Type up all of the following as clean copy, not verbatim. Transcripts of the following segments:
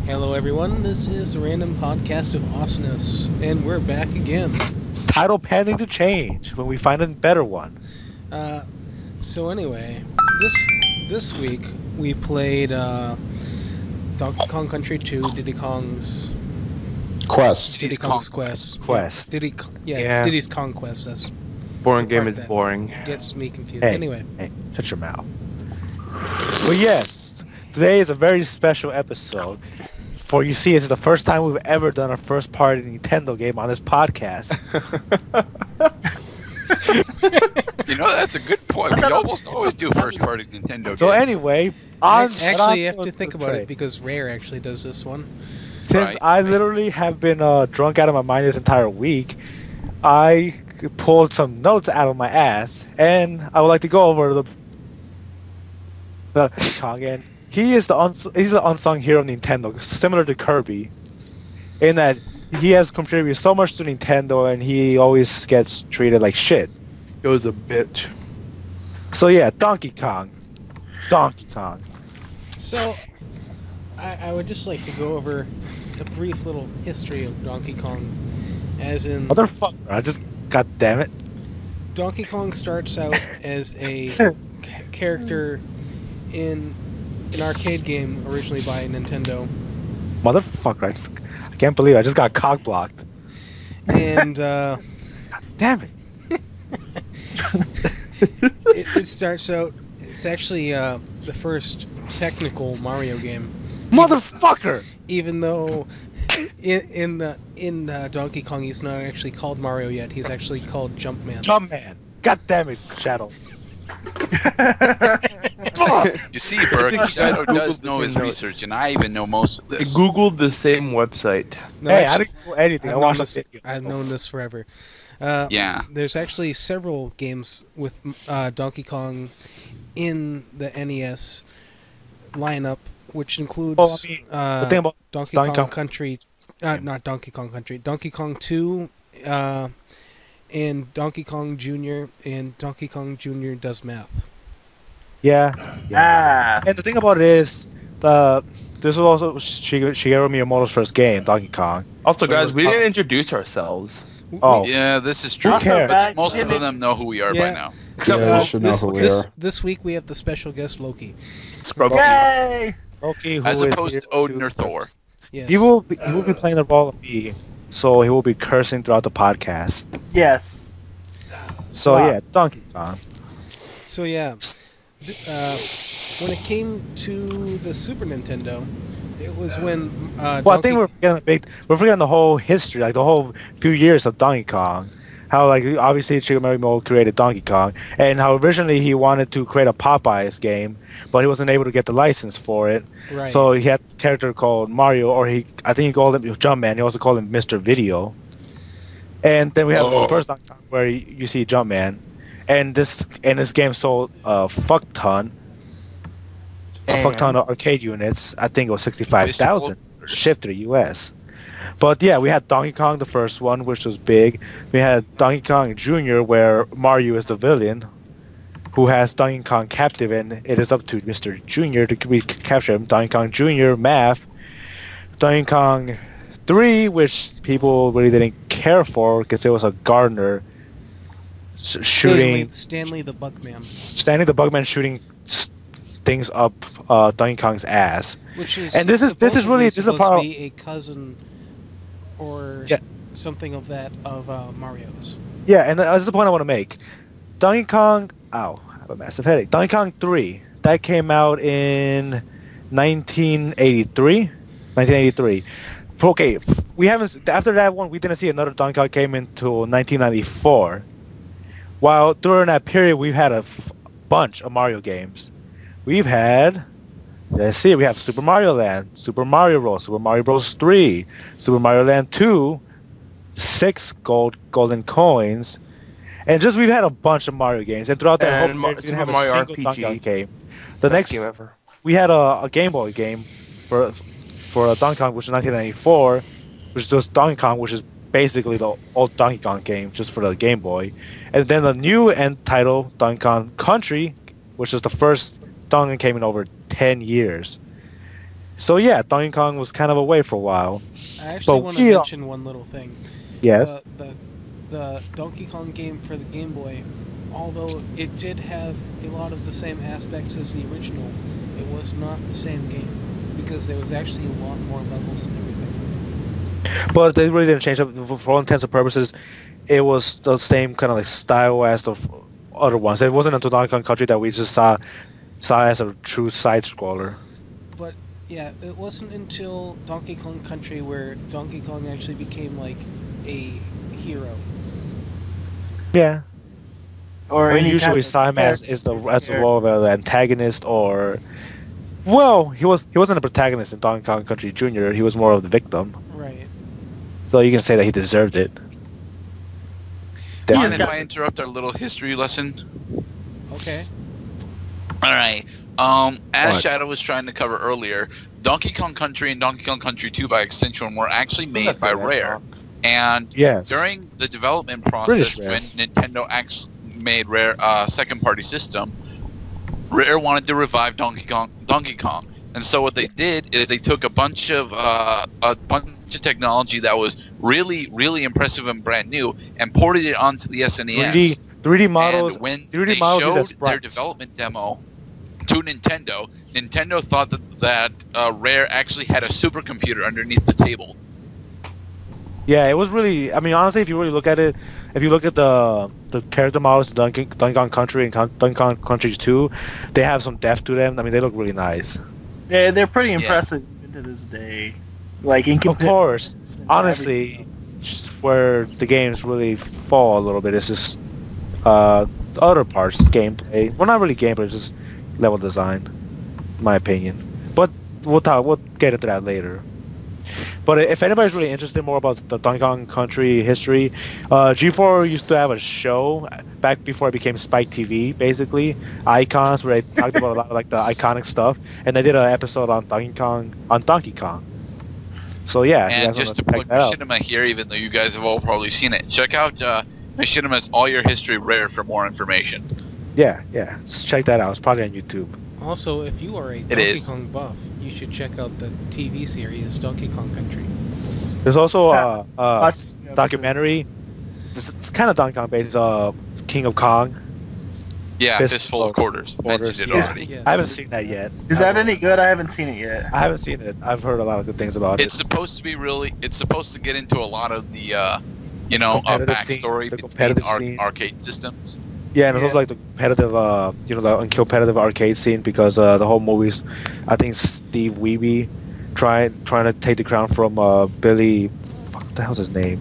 Hello everyone, this is a random podcast of Awesomeness, and we're back again. Title pending to change when we find a better one. Uh, so anyway, this week we played Donkey Kong Country 2, Diddy Kong's Quest. Diddy Kong's Quest. Quest. Yeah, Diddy's Conquest. That's Boring the game part is that boring. Gets me confused. Hey, Anyway, hey, shut your mouth. Well, yes, today is a very special episode. For you see, it's the first time we've ever done a first-party Nintendo game on this podcast. You know, that's a good point. We almost always do first-party Nintendo games. So anyway, actually you have to think about it because Rare actually does this one. Since Right. I literally have been drunk out of my mind this entire week, I pulled some notes out of my ass, and I would like to go over the Kong. And he is he's the unsung hero of Nintendo, similar to Kirby, in that he has contributed so much to Nintendo, and he always gets treated like shit. It was a bitch. So yeah, Donkey Kong. So, I would just like to go over a brief little history of Donkey Kong, as in Motherfucker! I just, god damn it. Donkey Kong starts out as a character in an arcade game originally by Nintendo, Motherfucker! I can't believe I just got cock blocked. and Damn it! it starts out. It's actually the first technical Mario game, Motherfucker! even though in Donkey Kong he's not actually called Mario yet. He's actually called Jumpman. Jumpman! God damn it, Shadow. You see, Berg, Shadow does know his Googled research, and I even know most of I this. googled the same website. No, Hey, I actually, didn't do anything. I I've known watched this, the video. I've known this forever. Yeah. There's actually several games with Donkey Kong in the NES lineup, which includes Oh, I mean, the thing about Donkey Donkey Kong Kong- Country, not Donkey Kong Country, Donkey Kong 2, and Donkey Kong Jr. and Donkey Kong Jr. Does Math. Yeah. And the thing about it is, this was also Shigeru Miyamoto's first game, Donkey Kong. Also, guys, we didn't introduce ourselves. Oh. Yeah, this is true. Who cares? But most of them know who we are Yeah. by now. Yeah, you should know who we are. This week we have the special guest Loki. Scrubby. Yay! Okay, who As is opposed here to Odin or Thor. Yes. He will be playing the role of me, so he will be cursing throughout the podcast. Yes. So Wow. yeah, Donkey Kong. So yeah, when it came to the Super Nintendo, it was when Well, I think we're forgetting the whole history, like the whole few years of Donkey Kong. How like obviously Shigeru Miyamoto created Donkey Kong, and how originally he wanted to create a Popeyes game, but he wasn't able to get the license for it. Right. So he had a character called Mario, or I think he called him Jumpman. He also called him Mr. Video. And then we have the first Donkey Kong where you see Jumpman, and this game sold a fuck ton of arcade units. I think it was 65,000 shipped to the U.S. But yeah, we had Donkey Kong, the first one, which was big. We had Donkey Kong Jr., where Mario is the villain, who has Donkey Kong captive, and it is up to Mr. Jr. to capture him. Donkey Kong Jr. Math. Donkey Kong 3, which people really didn't care for because it was a gardener shooting... Stanley the Bugman, Stanley the Bugman shooting things up Donkey Kong's ass. which is And this is really this is a supposed part. to be a cousin or Yeah. something of that of Mario's. Yeah, and that's the point I want to make. Donkey Kong... Ow, I have a massive headache. Donkey Kong 3, that came out in 1983? 1983. Okay, we haven't... After that one, we didn't see another Donkey Kong came until 1994. While during that period, we've had a bunch of Mario games. We've had... Let's see, we have Super Mario Land, Super Mario Bros., Super Mario Bros. 3, Super Mario Land 2, 6 golden coins, and just we've had a bunch of Mario games, and throughout that whole And period, we didn't have Super Mario a single RPG. Donkey Kong game. The Best next game ever. we had a Game Boy game for Donkey Kong, which is 1994, which was Donkey Kong, which is basically the old Donkey Kong game just for the Game Boy, and then the new end title Donkey Kong Country, which is the first Donkey Kong came in over 10 years. So yeah, Donkey Kong was kind of away for a while. I actually But want to mention one little thing. Yes. The Donkey Kong game for the Game Boy, although it did have a lot of the same aspects as the original, it was not the same game because there was actually a lot more levels and everything. But they really didn't change up. For all intents and purposes, it was the same kind of like style as the other ones. It wasn't until Donkey Kong Country that we just saw as a true side scroller. But yeah, it wasn't until Donkey Kong Country where Donkey Kong actually became like a hero. Yeah. Or I mean, any usually kind we of saw him as character the role of an antagonist, or well, he wasn't a protagonist in Donkey Kong Country Jr. He was more of the victim. Right. So you can say that he deserved it. Mind has if got- I interrupt our little history lesson? Okay. Alright. As What? Shadow was trying to cover earlier, Donkey Kong Country and Donkey Kong Country 2 by extension were actually made by Rare. And Yes. during the development British process, Rare. when Nintendo actually made Rare second-party system, Rare wanted to revive Donkey Kong. And so what they did is they took a bunch of technology that was really, really impressive and brand new and ported it onto the SNES. 3D models. And when 3D they models showed as their sprites. development demo to Nintendo, Nintendo thought that Rare actually had a supercomputer underneath the table. Yeah, it was really. I mean, honestly, if you really look at it, if you look at the character models in Donkey Kong Country and Donkey Kong Country 2, they have some depth to them. I mean, they look really nice. Yeah, they're pretty impressive even to this day. Like in Of course, comparison to honestly, everything else. just where the games really fall a little bit is just the other parts, gameplay. Well, not really gameplay, just level design, in my opinion. But we'll get into that later. But if anybody's really interested more about the Donkey Kong Country history, G4 used to have a show back before it became Spike TV, basically, Icons, where they talked about a lot of like the iconic stuff, and they did an episode on Donkey Kong. So yeah, you And guys just to wanna check plug that out. Machinima here, even though you guys have all probably seen it, check out Machinima's All Your History Rare for more information. Yeah, just check that out. It's probably on YouTube. Also, if you are a Donkey is. Kong buff, you should check out the TV series Donkey Kong Country. There's also Yeah. a Watch- documentary. It's kind of Donkey Kong based, King of Kong. Yeah, Fistful Fistful of of Quarters. Mentioned it yeah. already. Yes. I haven't seen that yet. Is that any good? I haven't seen it yet. I haven't seen it. I've heard a lot of good things about It's it. supposed to be really. It's supposed to get into a lot of the, Competitive scene, backstory the between competitive scene. arcade systems. Yeah, and it's Yeah. also like the competitive, the competitive arcade scene because the whole movie's, I think Steve Wiebe trying to take the crown from Billy. What the hell's his name?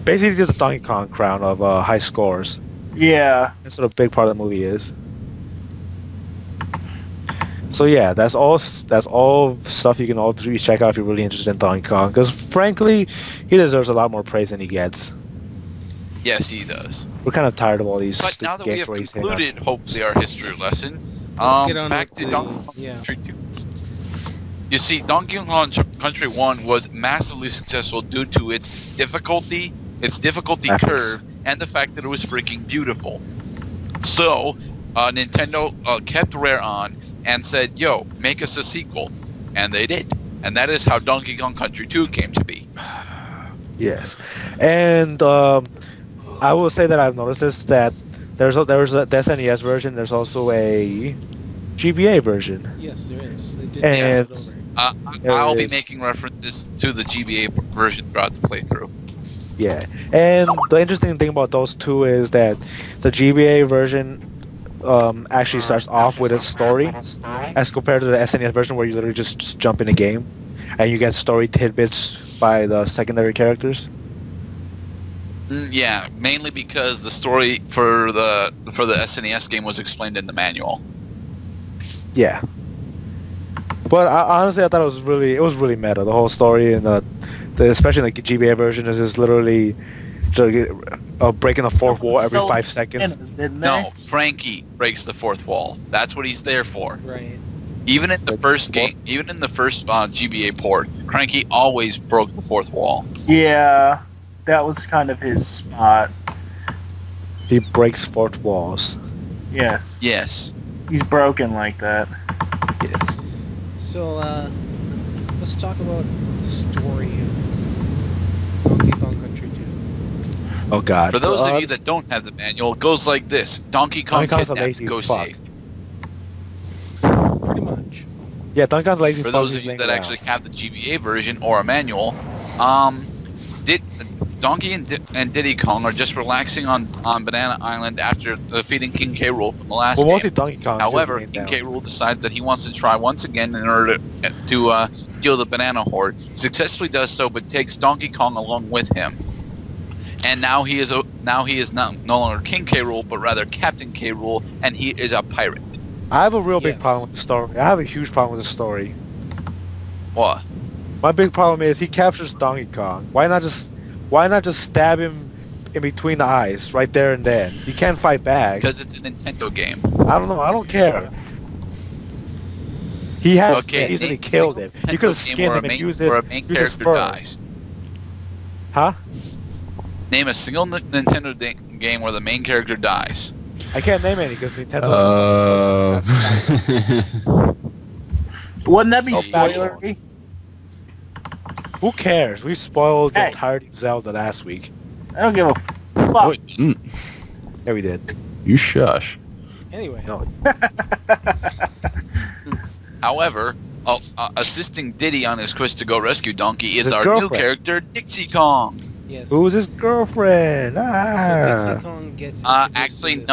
Basically, the Donkey Kong crown of high scores. Yeah. That's what a big part of the movie is. So yeah, that's all stuff you can all really check out if you're really interested in Donkey Kong. Because frankly, he deserves a lot more praise than he gets. Yes, he does. We're kind of tired of all these But now that we games have where he's hitting concluded, hopefully, our history lesson, Let's get on back with to the- Donkey Kong yeah. Country 2. You see, Donkey Kong Country 1 was massively successful due to its difficulty Graphics. curve, and the fact that it was freaking beautiful. So, Nintendo kept Rare on and said, yo, make us a sequel. And they did. And that is how Donkey Kong Country 2 came to be. Yes, and I will say that I've noticed this that there's a SNES version. There's also a GBA version. Yes, there is. They did And- pass it over. There I'll it be is. making references to the GBA version throughout the playthrough. Yeah, and the interesting thing about those two is that the GBA version actually starts off with a story, as compared to the SNES version where you literally just jump in a game, and you get story tidbits by the secondary characters. Yeah, mainly because the story for the SNES game was explained in the manual. Yeah. But honestly, I thought it was really meta. The whole story and especially like the GBA version is just literally breaking the fourth wall every 5 seconds. Didn't they? No, Frankie breaks the fourth wall. That's what he's there for. Right. Even in the Like, first what? game, even in the first GBA port, Cranky always broke the fourth wall. Yeah, that was kind of his spot. He breaks fourth walls. Yes. Yes. He's broken like that. Yes. So, let's talk about the story of Donkey Kong Country 2. Oh God. For those of you that don't have the manual, it goes like this. Donkey Kong Donkey Kong's a kidnaps, lazy go fuck. save. Pretty much. Yeah, Donkey Kong's lazy. For fuck those is of you laying that around. actually have the GBA version or a manual, Donkey and Diddy Kong are just relaxing on Banana Island after defeating King K. Rool from the last Well, game. mostly Donkey Kong. However, King K. Rool decides that he wants to try once again in order to steal the banana horde. Successfully does so, but takes Donkey Kong along with him. And now he is no longer King K. Rool, but rather Captain K. Rool, and he is a pirate. I have a real big Yes. problem with the story. I have a huge problem with the story. What? My big problem is he captures Donkey Kong. Why not just stab him in between the eyes, right there and then? He can't fight back. Because it's a Nintendo game. I don't know. I don't care. He has Okay, easily name killed a him. single You could have Nintendo game skinned where him a and main- used where a his, main used his character fur. dies. Huh? Name a single Nintendo game where the main character dies. I can't name any because Nintendo. Wouldn't that be Oh, spoilery? Who cares? We spoiled the Hey. entirety of Zelda last week. I don't give a fuck. Oh, you didn't. Yeah, we did. You shush. Anyway, No. However, assisting Diddy on his quest to go rescue Donkey is His our new girlfriend. character, Dixie Kong. yes. Who's his girlfriend? So Ah. Dixie Kong gets introduced Actually, to this.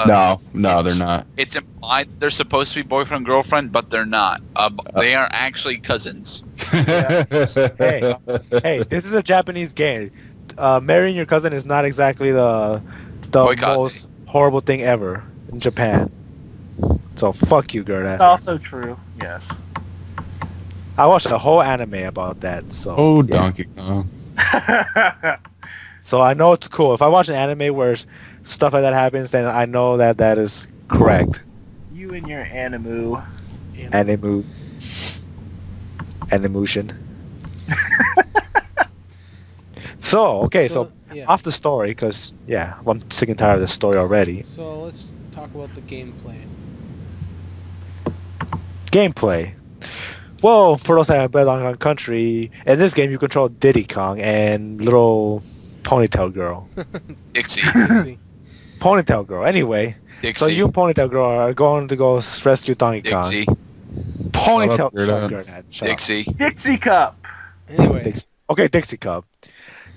no. No, they're not. It's implied they're supposed to be boyfriend girlfriend, but they're not. They are actually cousins. Hey, hey, this is a Japanese game. Marrying your cousin is not exactly the Boykaze. most horrible thing ever in Japan. So fuck you, That's Gerdat. also true. Yes. I watched a whole anime about that. So Oh, yeah. Donkey Kong. So I know it's cool. If I watch an anime where stuff like that happens, then I know that that is correct. You and your animu. Animu. Animution. So, okay, so yeah. off the story, because, yeah, I'm sick and tired of the story already. So let's talk about the gameplay. Gameplay. Well, for those that have played Donkey Kong Country, in this game you control Diddy Kong and little Ponytail Girl. Dixie. Dixie. Ponytail Girl. Anyway, Dixie. so you and Ponytail Girl are going to go rescue Donkey Kong. Dixie. Ponytail Shut up, Gerdat. Gerdat, shut up. Dixie. Dixie Cup. Anyway, Dixie. Okay, Dixie Cup.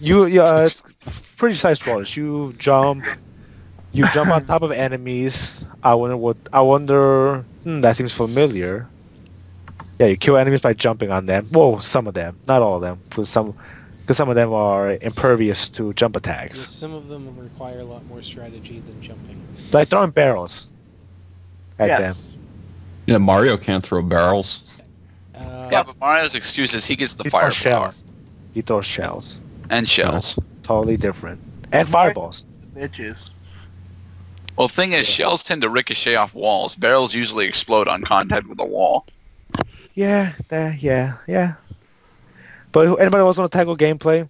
It's pretty side scrollers. You jump on top of enemies. I wonder. That seems familiar. Yeah, you kill enemies by jumping on them. Whoa, some of them, not all of them. Because some of them are impervious to jump yes, attacks. some of them require a lot more strategy than jumping. Like throwing barrels at them. Yes. Yeah, Mario can't throw barrels. Yeah, but Mario's excuse is he gets the He fire throws flower shells. He throws shells. and shells. Totally different. And fireballs. Bitches. Well, the thing is, shells tend to ricochet off walls. Barrels usually explode on contact with a wall. Yeah. But anybody else want to tackle gameplay?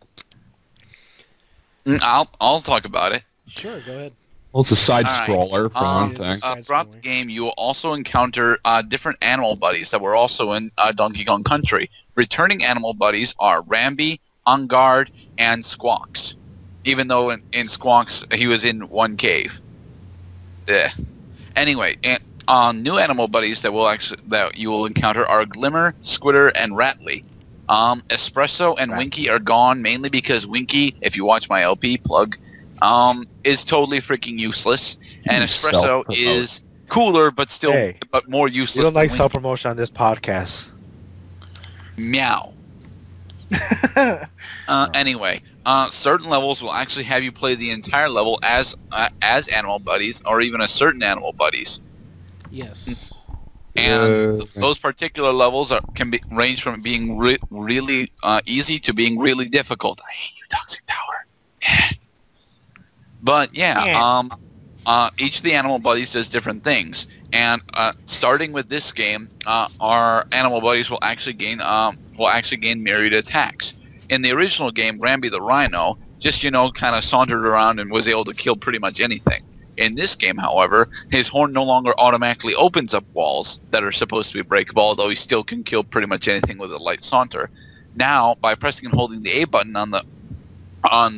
I'll talk about it. Sure, go ahead. Well, it's a side All right. scroller for one Yes. thing. Throughout the game, you will also encounter different animal buddies that were also in Donkey Kong Country. Returning animal buddies are Rambi, On Guard, and Squawks. Even though in Squawks he was in one cave. Yeah. Anyway, new animal buddies that you will encounter are Glimmer, Squitter, and Ratley. Espresso and Winky are gone mainly because Winky, if you watch my LP plug, is totally freaking useless, and Espresso Self-promote. is cooler but still Hey, but more useless. You don't like than Winky. self-promotion on this podcast. Meow. Anyway, certain levels will actually have you play the entire level as animal buddies, or even a certain animal buddies. Yes. And those particular levels can range from being really easy to being really difficult. I hate you, Toxic Tower. But yeah, each of the animal buddies does different things. And starting with this game, our animal buddies will actually gain myriad attacks. In the original game, Rambi the Rhino just kind of sauntered around and was able to kill pretty much anything. In this game, however, his horn no longer automatically opens up walls that are supposed to be breakable, although he still can kill pretty much anything with a light saunter. Now, by pressing and holding the A button on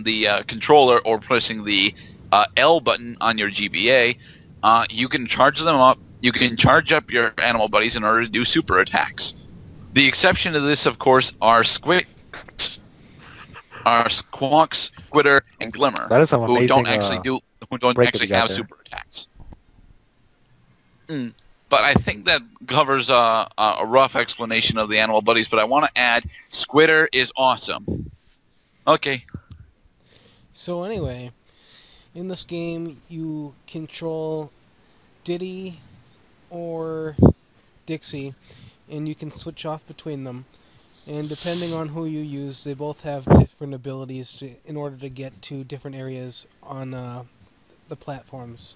the controller, or pressing the L button on your GBA, you can charge them up. You can charge up your animal buddies in order to do super attacks. The exception to this, of course, are Squawks, Squitter, and Glimmer, That is some who don't amazing, actually have together. super attacks. But I think that covers a rough explanation of the animal buddies. But I want to add, Squitter is awesome. Okay. So anyway, in this game, you control Diddy or Dixie, and you can switch off between them. And depending on who you use, they both have different abilities in order to get to different areas on the platforms.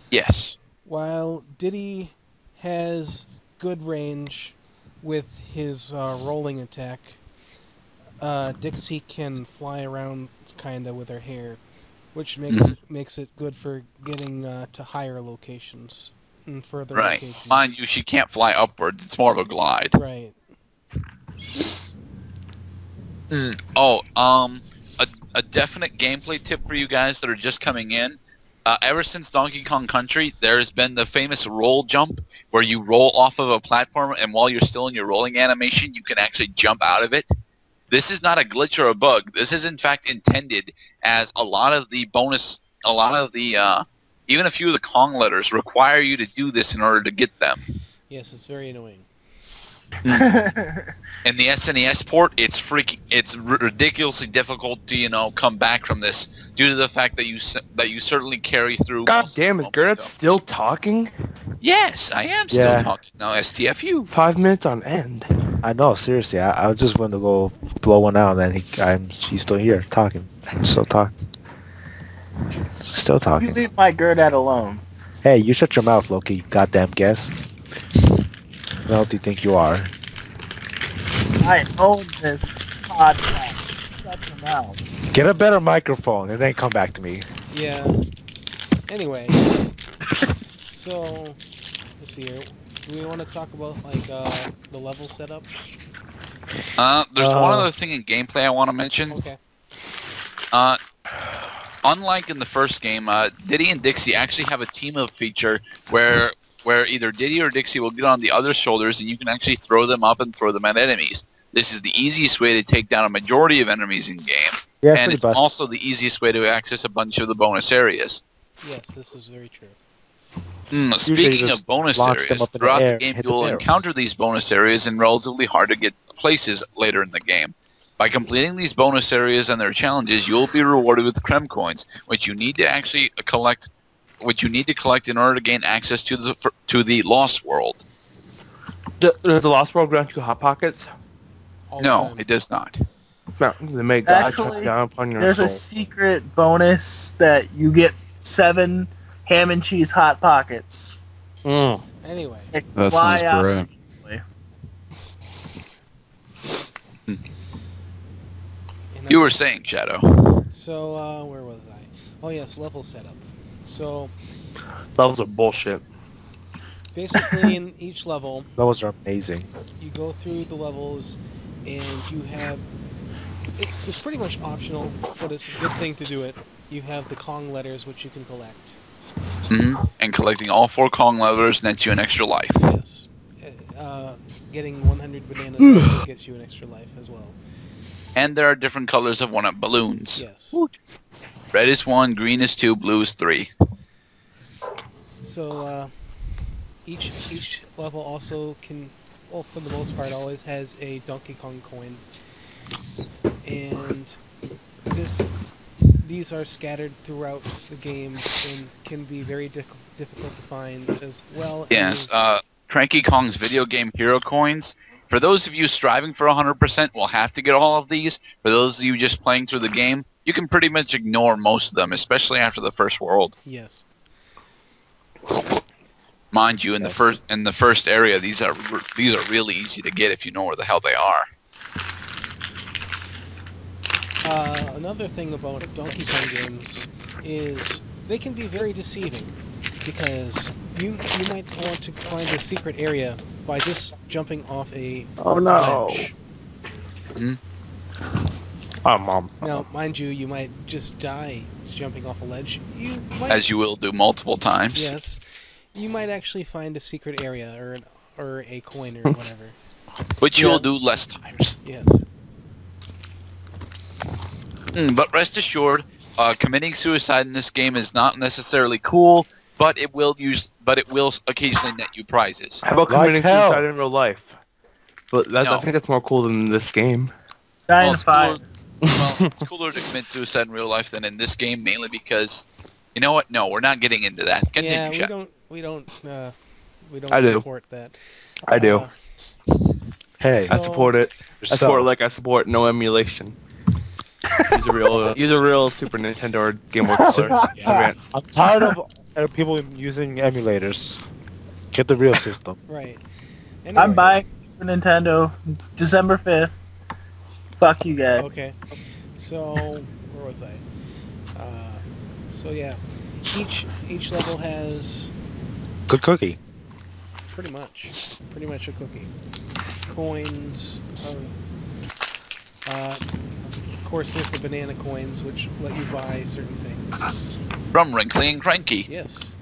Yes. While Diddy has good range with his rolling attack, Dixie can fly around kinda with her hair, which makes it good for getting to higher locations and further Right. locations. Mind you, she can't fly upwards. It's more of a glide. Right. Oh, a definite gameplay tip for you guys that are just coming in. Ever since Donkey Kong Country, there has been the famous roll jump, where you roll off of a platform, and while you're still in your rolling animation, you can actually jump out of it. This is not a glitch or a bug. This is in fact intended as a lot of the, even a few of the Kong letters require you to do this in order to get them. Yes, it's very annoying. In the SNES port, it's ridiculously difficult to come back from this due to the fact that you certainly carry through. God most of damn, the is Gerdat moments, still talking? Yes, I am still Yeah. talking now. STFU. 5 minutes on end. I know, seriously. I was just going to go blow one out, and then he's still here talking. Still talking. Still You talking. leave my Gerdat alone. Hey, you shut your mouth, Loki, you goddamn guess. Who else do you think you are? I own this podcast. Shut your mouth. Get a better microphone, and then come back to me. Yeah. Anyway, so let's see here. Do we want to talk about the level setups? There's one other thing in gameplay I want to mention. Okay. Unlike in the first game, Diddy and Dixie actually have a team up feature where either Diddy or Dixie will get on the other shoulders, and you can actually throw them up and throw them at enemies. This is the easiest way to take down a majority of enemies in game, Yeah, and pretty it's busted. also the easiest way to access a bunch of the bonus areas. Yes, this is very true. Speaking just of bonus launch them areas, up in the throughout air the and game hit you the will barrels. encounter these bonus areas in relatively hard to get places later in the game. By completing these bonus areas and their challenges, you will be rewarded with Crem coins, which you need to actually collect, in order to gain access to the Lost World. Does the Lost World grant you Hot Pockets? All the No, time. it does not. No, they make God Actually, shut down upon your There's a soul. secret bonus that you get 7 ham and cheese hot pockets. Anyway, That Fly sounds out. great. and You were saying, Shadow. so where was I? Oh yes, level setup. So Levels are bullshit. basically, in each level, Those are amazing. you go through the levels, and you have. It's pretty much optional, but it's a good thing to do it. You have the Kong letters, which you can collect. And collecting all 4 Kong letters nets you an extra life. Yes. Getting 100 bananas also gets you an extra life as well. And there are different colors of 1-up balloons. Yes. Red is 1, green is 2, blue is 3. So each level also can, well, for the most part, always has a Donkey Kong coin, and these are scattered throughout the game and can be very difficult to find, as well Yes, as Cranky Kong's video game hero coins. For those of you striving for 100%, will have to get all of these. For those of you just playing through the game, you can pretty much ignore most of them, especially after the first world. yes. Mind you, in the first area, these are really easy to get if you know where the hell they are. Another thing about Donkey Kong games is they can be very deceiving because you might want to find a secret area by just jumping off a Oh, no. ledge. Oh, Mom. Now, mind you, you might just die jumping off a ledge. You might, As you will do multiple times. yes, you might actually find a secret area or a coin or whatever. Which you will do less times. Yes. But rest assured, committing suicide in this game is not necessarily cool, but it will occasionally net you prizes. How about Like committing hell. suicide in real life? But that's, No. I think that's more cool than this game. Dying it's fire. it's cooler to commit suicide in real life than in this game, mainly because, you know what? No, we're not getting into that. Continue, Yeah, Shep. we don't I do. support that. I do. Hey, I So- support it. I So- support it like I support no emulation. use a real Super Nintendo or Game Boy Color. Advance. I'm tired of people using emulators. Get the real system. Right. I'm Anyway, buying Super Nintendo December 5th. Fuck you guys. Okay. So where was I? So yeah, each level has Good cookie. pretty much a cookie. Coins. Of course, there's the banana coins, which let you buy certain things. From Wrinkly and Cranky. Yes.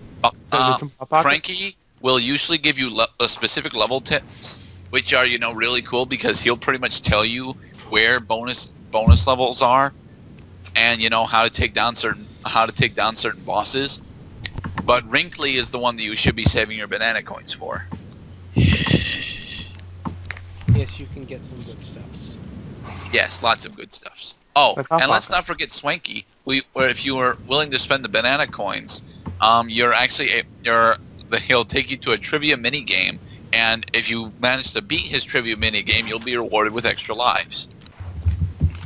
Cranky will usually give you a specific level tips, which are, really cool because he'll pretty much tell you where bonus levels are, and how to take down certain bosses. But Wrinkly is the one that you should be saving your banana coins for. Yes, you can get some good stuffs. Yes, lots of good stuffs. Oh, Like Hot and let's Pocket. not forget Swanky. Where if you were willing to spend the banana coins, he'll take you to a trivia mini game, and if you manage to beat his trivia mini game, you'll be rewarded with extra lives.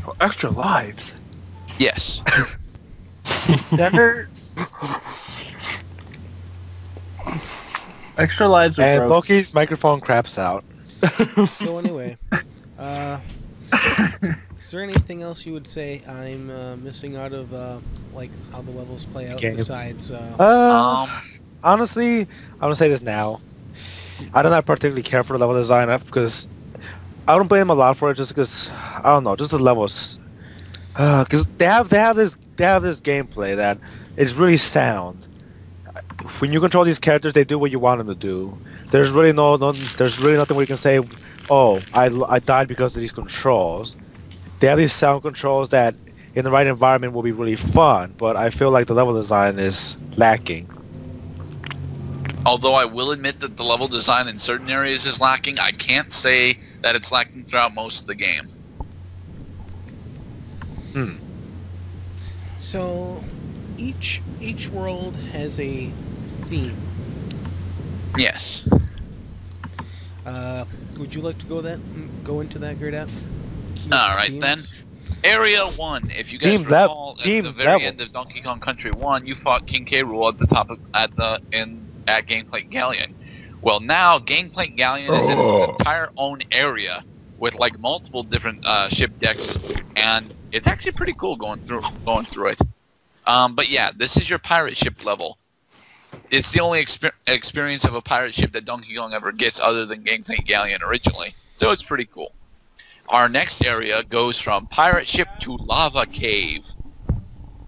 Oh, extra lives. Yes. Never. Extra lives are And broke. Loki's microphone craps out. So anyway, is there anything else you would say I'm missing out of like how the levels play out Game. besides? Honestly, I'm gonna say this now. I do not particularly care for the level design because I don't blame them a lot for it. Just because I don't know, just the levels. Because they have this gameplay that is really sound. When you control these characters, they do what you want them to do. There's really there's really nothing where you can say, oh, I died because of these controls. They have these sound controls that in the right environment will be really fun, but I feel like the level design is lacking. Although I will admit that the level design in certain areas is lacking, I can't say that it's lacking throughout most of the game. So each world has a theme. Yes. Would you like to go into that, Gerdat? Alright then. Area 1, if you guys Team recall, at team the very end levels. of Donkey Kong Country 1, you fought King K. Rool at the top of, at Gangplank Galleon. Well, now Gangplank Galleon is in its entire own area with like multiple different ship decks, and it's actually pretty cool going through it. But yeah, this is your pirate ship level. It's the only experience of a pirate ship that Donkey Kong ever gets other than Gangplank Galleon originally. So it's pretty cool. Our next area goes from pirate ship to lava cave.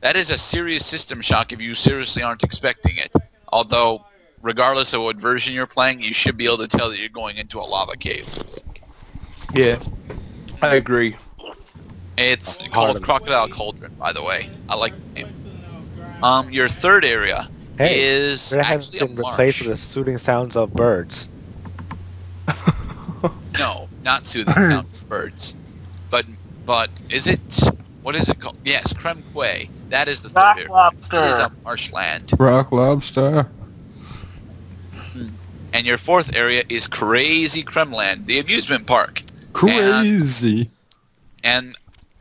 That is a serious system shock if you seriously aren't expecting it. Although, regardless of what version you're playing, you should be able to tell that you're going into a lava cave. Yeah, I agree. It's called Crocodile Cauldron, by the way. I like the name. Your third area is It has actually a been replaced marsh. with the soothing sounds of birds. No, not soothing sounds of birds. But is it, what is it called? Yes, Creme Quay. That is the third Rock area. lobster. It is a marshland. Rock lobster. And your fourth area is Crazy Kremland, the amusement park. Crazy. And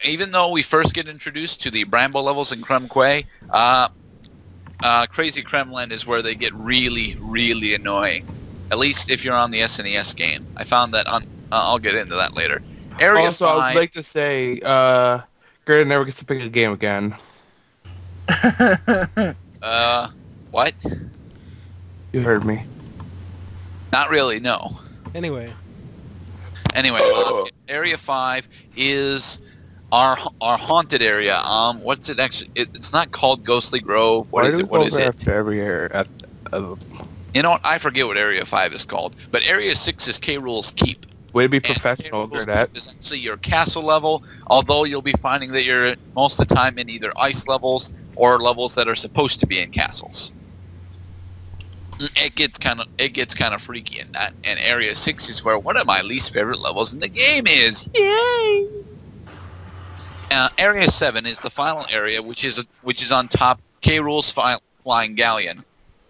even though we first get introduced to the Bramble levels in Creme Quay, Crazy Kremland is where they get really, really annoying. At least if you're on the SNES game. I found that on... I'll get into that later. Area Also, I 5... would like to say, Gerda never gets to pick a game again. What? You heard me. Not really, no. Anyway, Anyway, Area 5 is our haunted area. What's it actually? It's not called Ghostly Grove. What Why is do it? we What go is there it? after every year? You know what? I forget what Area 5 is called. But Area 6 is K. Rool's Keep. Way to be And professional, K. Rool's Gerdat. Keep is actually your castle level, although you'll be finding that you're most of the time in either ice levels or levels that are supposed to be in castles. It gets kind of freaky in that. And Area 6 is where one of my least favorite levels in the game is. Yay! Area 7 is the final area, which is on top K. Rool's flying galleon.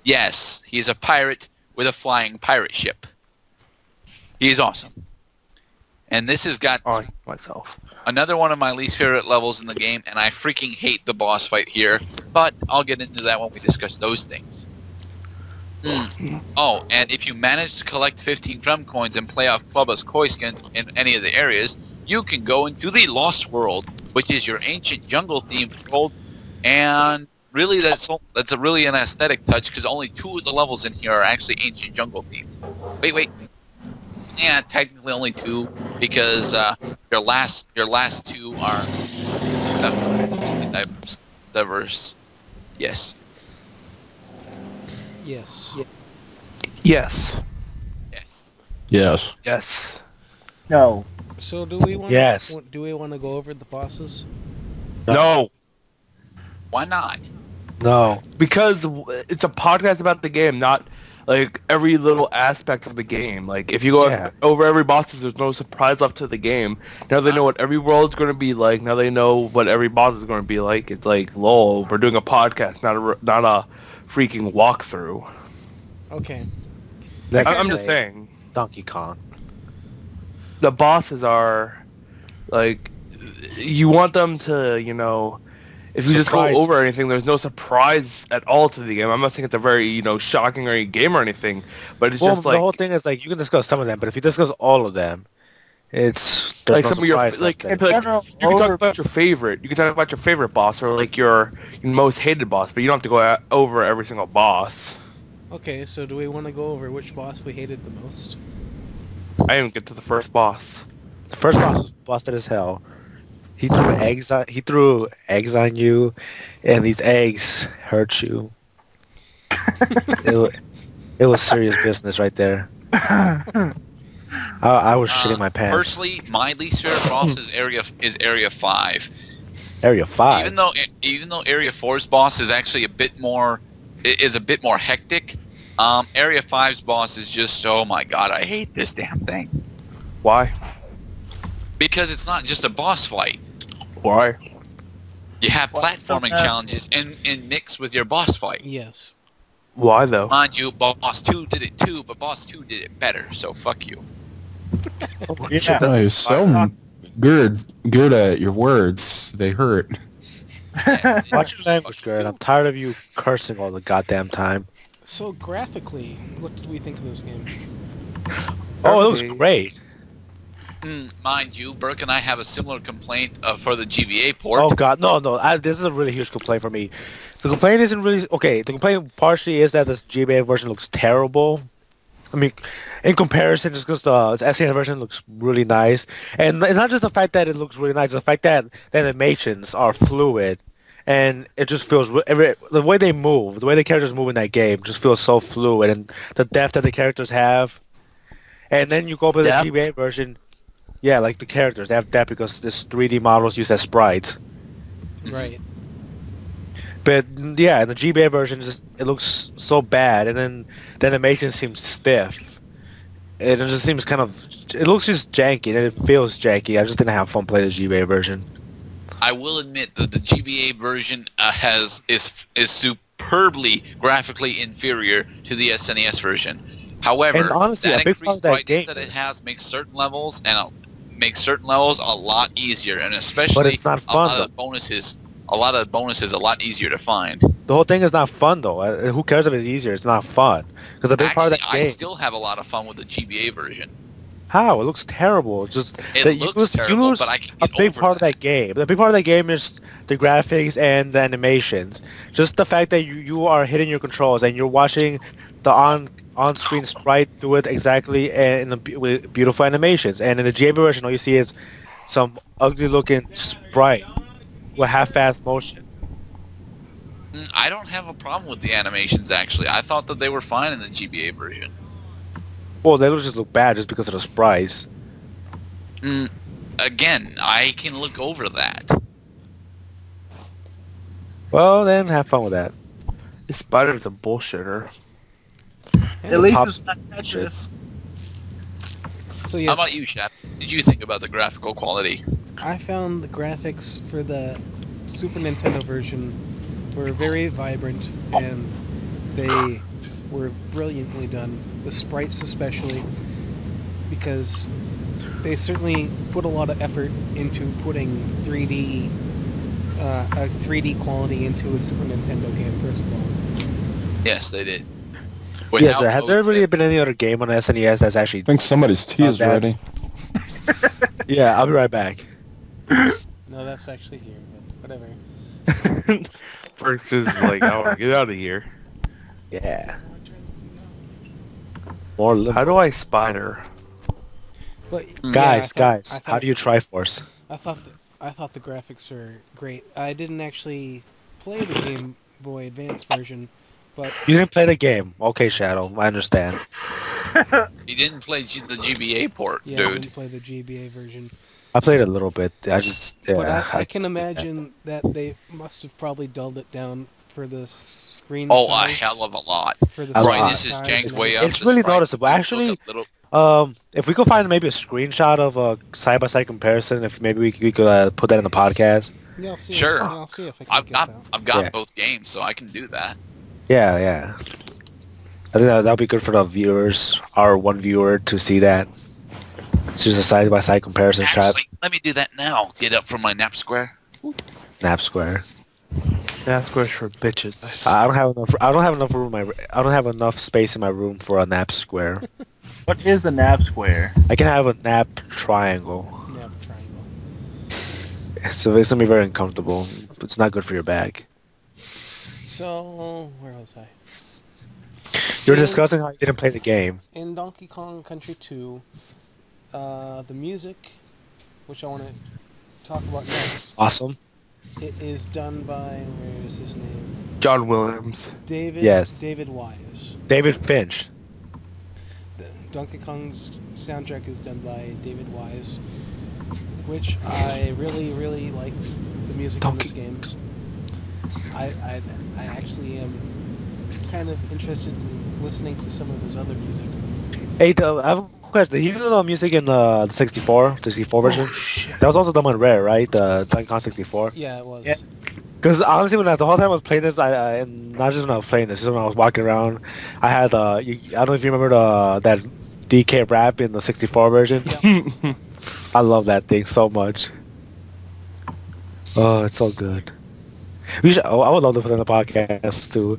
Yes, he is a pirate with a flying pirate ship. He is awesome. And this has got On myself. another one of my least favorite levels in the game, and I freaking hate the boss fight here, but I'll get into that when we discuss those things. Oh, and if you manage to collect 15 drum coins and play off Bubba's koi skin in any of the areas, you can go into the Lost World, which is your ancient jungle-themed world, and really that's a really an aesthetic touch, because only 2 of the levels in here are actually ancient jungle-themed. Wait. Yeah, technically only 2, because your last 2 are diverse. Yes. yes. Yes. Yes. Yes. Yes. No. So do we want? Yes. Do we want to go over the bosses? No. Why not? No. Because it's a podcast about the game, not like every little aspect of the game. Like if you go Yeah. over every boss, there's no surprise left to the game. Now they know what every world's going to be like. Now they know what every boss is going to be like. It's like, lol, we're doing a podcast, not a freaking walkthrough. Okay. Next I'm just play, saying, Donkey Kong. the bosses are like, you want them to, if you just Surprise. go over anything, there's no surprise at all to the game. I'm not saying it's a very, shocking or any game or anything, but it's Well, just the like, whole thing is like you can discuss some of them, but if you discuss all of them, it's there's like no some of your surprise like, left you there. can talk about your favorite. You can talk about your favorite boss or like your most hated boss, but you don't have to go over every single boss. Okay. So do we want to go over which boss we hated the most? I didn't get to the first boss. The first boss was busted as hell. He threw eggs on you, and these eggs hurt you. it was serious business right there. I was shitting my pants. Personally, my least favorite boss is Area 5. Area 5. Even though Area 4's boss is actually a bit more hectic, Area 5's boss is just, oh my god, I hate this damn thing. Why? Because it's not just a boss fight. Why? You have platforming challenges in mix with your boss fight. Yes. Why though? Mind you, Boss 2 did it too, but Boss 2 did it better, so fuck you. Yeah. Oh, you're so good at your words. They hurt. Watch your language, girl. I'm tired of you cursing all the goddamn time. So graphically, what did we think of this game? Oh, it looks great. Mind you, Burke and I have a similar complaint for the GBA port. Oh god, no. This is a really huge complaint for me. The complaint isn't really okay. The complaint partially is that this GBA version looks terrible. I mean, in comparison, just because the SNES version looks really nice, and it's not just the fact that it looks really nice. It's the fact that the animations are fluid, and it just feels the way they move, the way the characters move in that game, just feels so fluid, and the depth that the characters have. And then you go over the Depth? GBA version. Yeah, like the characters, they have depth because this 3D models used as sprites. Right. But yeah, in the GBA version, it looks so bad, and then the animation seems stiff. And it just seems it looks just janky, and it feels janky. I just didn't have fun playing the GBA version. I will admit that the GBA version is superbly graphically inferior to the SNES version. However, And honestly, that a big part increased of that brightness game that it is- has makes certain levels a lot easier, and especially But it's not a fun, lot of though. the bonuses. A lot of the bonuses a lot easier to find. The whole thing is not fun, though. Who cares if it's easier? It's not fun. Because a big part of Actually, that I game... still have a lot of fun with the GBA version. How? It looks terrible. Just It that looks terrible, you lose but I can a get big over part of that game. The big part of that game is the graphics and the animations. Just the fact that you are hitting your controls and you're watching the on-screen sprite do it exactly and with beautiful animations. And in the GBA version, all you see is some ugly-looking sprite with half-fast motion. I don't have a problem with the animations, actually. I thought that they were fine in the GBA version. Well, they just look bad just because of the sprites. Again, I can look over that. Well, then have fun with that. The Spider's a bullshitter. At least Pop- it's not Tetris. So How yes, about you, Shad? What did you think about the graphical quality? I found the graphics for the Super Nintendo version were very vibrant and they were brilliantly done. The sprites especially, because they certainly put a lot of effort into putting 3D a 3D quality into a Super Nintendo game. First of all, Yes, they did. Yes, has there really been any other game on SNES that's actually... I think somebody's tea is that- ready. Yeah, I'll be right back. no, that's actually here, but whatever. Perk's just like, I want to get out of here. Yeah. More How do I spider? But Guys, I how do you Triforce? I thought the graphics were great. I didn't actually play the Game Boy Advance version, but You didn't play the game. Okay, Shadow, I understand. You didn't play the GBA port, yeah, I dude. didn't play the GBA version. I played a little bit. I just... Yeah, But I can imagine that they must have probably dulled it down for the screen Oh, a size. hell of a lot. For the A screen lot. Brightness is size janked and way up. everything. It's the really sprite noticeable. look Actually, a little- if we could find maybe a screenshot of a side-by-side comparison, if maybe we could put that in the podcast. Yeah, I'll see. Sure. I'll see if I can get that. I've got Yeah. both games, so I can do that. Yeah. I think that'll be good for the viewers, our one viewer, to see that. It's just a side-by-side comparison shot. Actually, let me do that now. Get up from my nap square. Nap square. That's squares for bitches. I don't have enough. I don't have enough room. I don't have enough space in my room for a nap square. What is a nap square? I can have a nap triangle. Nap triangle. So it's gonna be very uncomfortable. It's not good for your back. So where was I? You were discussing how you didn't play the game. In Donkey Kong Country 2, the music, which I want to talk about next, Awesome. it is done by, where is his name? John Williams. David. Yes. David Wise. David Finch. Donkey Kong's soundtrack is done by David Wise, which I really like the music in this game. I actually am kind of interested in listening to some of his other music. Hey, I have a question. Did you do the music in the 64 version? That was also done on Rare, right? The Donkey Kong 64. Yeah, it was. Yeah. Because honestly, the whole time I was playing this, and not just when I was playing this, just when I was walking around, I had I don't know if you remember that DK rap in the 64 version. Yeah. I love that thing so much. Oh, it's so good. I would love to put it in the podcast too.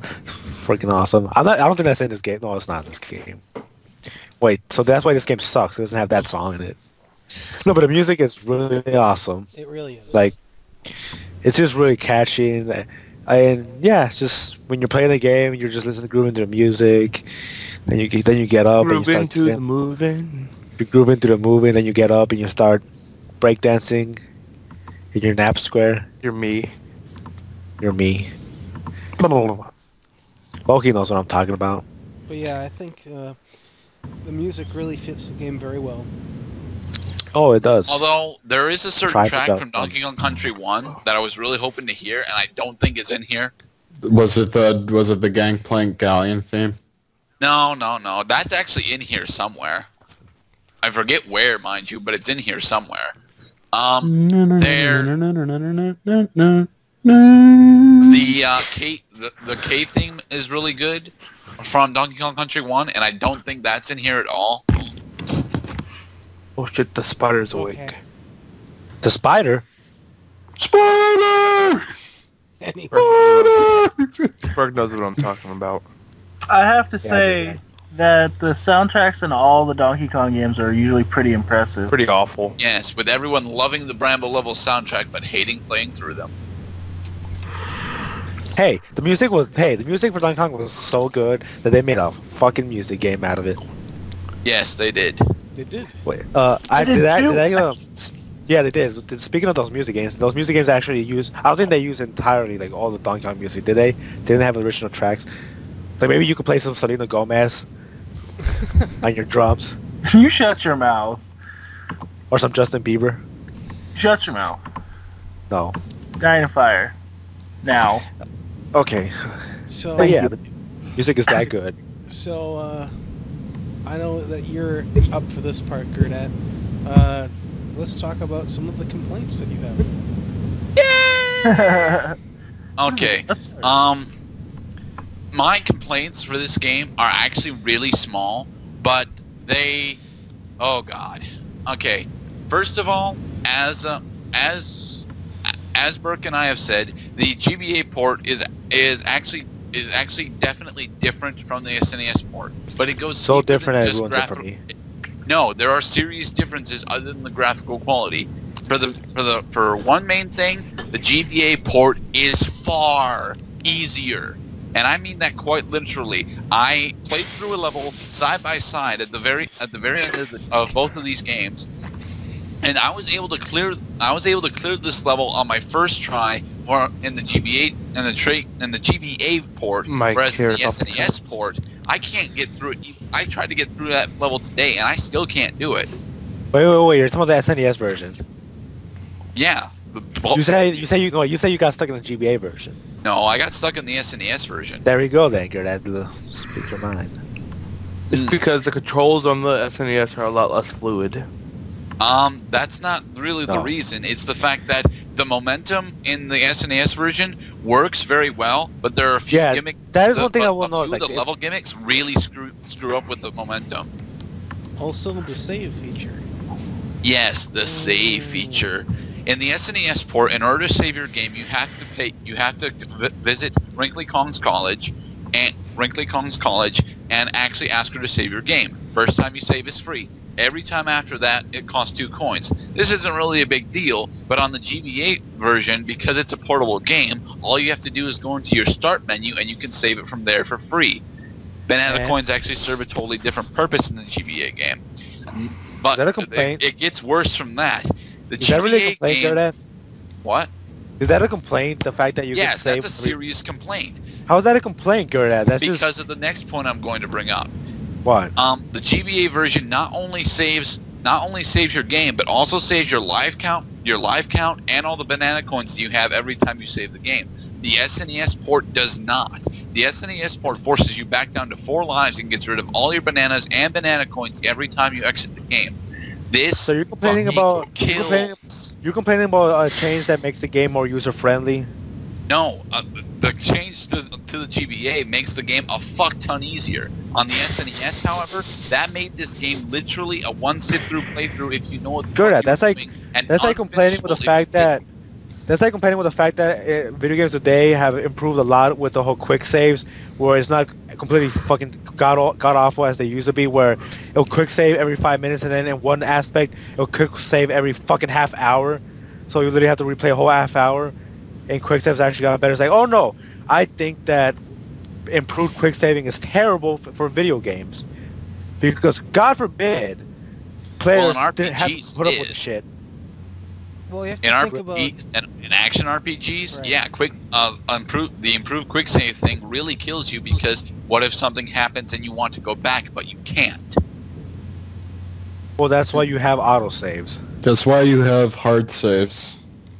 Freaking awesome. I don't think that's in this game. No, it's not in this game. Wait, so that's why this game sucks. It doesn't have that song in it. No, but the music is really awesome. It really is. Like, it's just really catchy, and yeah, it's just when you're playing the game, you're just listening, grooving to the music, then you get up and you Groove start into the moving. you groove into the movie, then you get up and you start breakdancing in your nap square. You're me. You're me. Loki knows what I'm talking about. But yeah, I think the music really fits the game very well. Oh, it does. Although there is a certain Try to track dump from them. Donkey Kong Country 1 that I was really hoping to hear, and I don't think it's in here. Was it the Gangplank Galleon theme? No. That's actually in here somewhere. I forget where, mind you, but it's in here somewhere. The cave theme is really good from Donkey Kong Country 1, and I don't think that's in here at all. Oh shit, the spider's awake. Okay. The spider. Spider! Anyway, Berg knows what I'm talking about. I have to Yeah, say, that the soundtracks in all the Donkey Kong games are usually pretty impressive. Pretty awful. Yes, with everyone loving the Bramble level soundtrack but hating playing through them. Hey, the music for Donkey Kong was so good that they made a fucking music game out of it. Yes, they did. They did. Wait, too. yeah, they did. Speaking of those music games actually use. I don't think they use entirely like all the Donkey Kong music. Did they? Didn't have original tracks. Like maybe you could play some Selena Gomez on your drums, You shut your mouth. or some Justin Bieber. Shut your mouth. No. Dying of Fire. Now. Okay. So But yeah, the music is that good. So I know that you're up for this part, Gerdat. Let's talk about some of the complaints that you have. Okay. My complaints for this game are actually really small, but they... Oh god. Okay. First of all, as Burke and I have said, the GBA port is actually definitely different from the SNES port, but it goes So deeper different than as just ruins it for me. No, there are serious differences other than the graphical quality. For one main thing, the GBA port is far easier. And I mean that quite literally. I played through a level side by side at the very end of both of these games, and I was able to clear this level on my first try, or in the GBA and the GBA port, whereas in the SNES port, I can't get through it. I tried to get through that level today, and I still can't do it. Wait, you're talking about the SNES version. Yeah. You say you got stuck in the GBA version. No, I got stuck in the SNES version. There you go then, Gerdat. Speak your mind. It's because the controls on the SNES are a lot less fluid. That's not really the No. reason. It's the fact that the momentum in the SNES version works very well, but there are a few gimmicks. That is one thing I will know. note. The level gimmicks really screw up with the momentum. Also, the save feature. Yes, the save feature. In the SNES port, in order to save your game, you have to visit Wrinkly Kong's college and actually ask her to save your game. First time you save is free. Every time after that, it costs 2 coins. This isn't really a big deal, but on the GBA version, because it's a portable game, all you have to do is go into your start menu and you can save it from there for free. Banana coins actually serve a totally different purpose in the GBA game. But Is that a complaint? it gets worse from that. The Is that really a GBA complaint, game... Gerdat? What? Is that a complaint? The fact that you Yes, can save? that's a serious complaint. How is that a complaint, Gerdat? That's Because just of the next point I'm going to bring up. what? The GBA version not only saves your game, but also saves your life count, and all the banana coins that you have every time you save the game. The SNES port does not. The SNES port forces you back down to 4 lives and gets rid of all your bananas and banana coins every time you exit the game. This So you're complaining fucking about kills. you're complaining about a change that makes the game more user friendly. No, the change to the GBA makes the game a fuck ton easier. On the SNES, however, that made this game literally a one sit-through playthrough if you know what the fuck you're That's like doing, and that's like complaining with the unfinishable fact if you that video games today have improved a lot with the whole quick saves, where it's not completely fucking god awful as they used to be, where it'll quick save every 5 minutes, and then in one aspect it'll quick save every fucking half hour, so you literally have to replay a whole half hour. And quick saves actually got better. It's like, oh no, I think that improved quick saving is terrible for video games, because God forbid players didn't have to put up with the shit. Well, you have in to think RPGs about... and in action RPGs, Right. yeah, the improved quick save thing really kills you, because what if something happens and you want to go back but you can't? Well, that's why you have autosaves. That's why you have hard saves.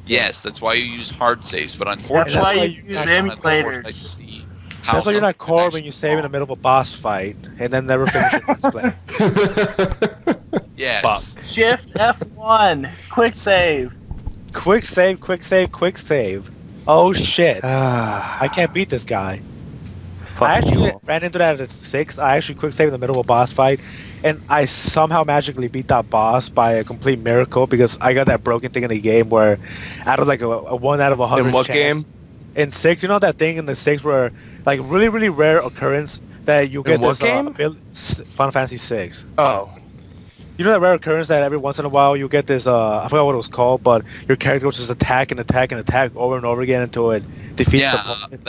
Yes, that's why you use hard saves, but unfortunately, That's why you you use I don't have the emulators. foresight to see how That's why you're not something core could when you actually save in the middle of a boss fight and then never finish your let's play. fall. Yes. Fuck. Shift F1. Quick save. Quick save, quick save, quick save. Oh shit. I can't beat this guy. I actually ran into that at 6. I actually quick saved in the middle of a boss fight, and I somehow magically beat that boss by a complete miracle, because I got that broken thing in the game where out of like a 1 out of 100 In what chance, game? In 6, you know that thing in the 6 where like really rare occurrence that you get what this game? Final Fantasy 6. Oh. You know that rare occurrence that every once in a while you get this, I forgot what it was called, but your character will just attack and attack and attack over and over again until it defeats the Yeah, opponent.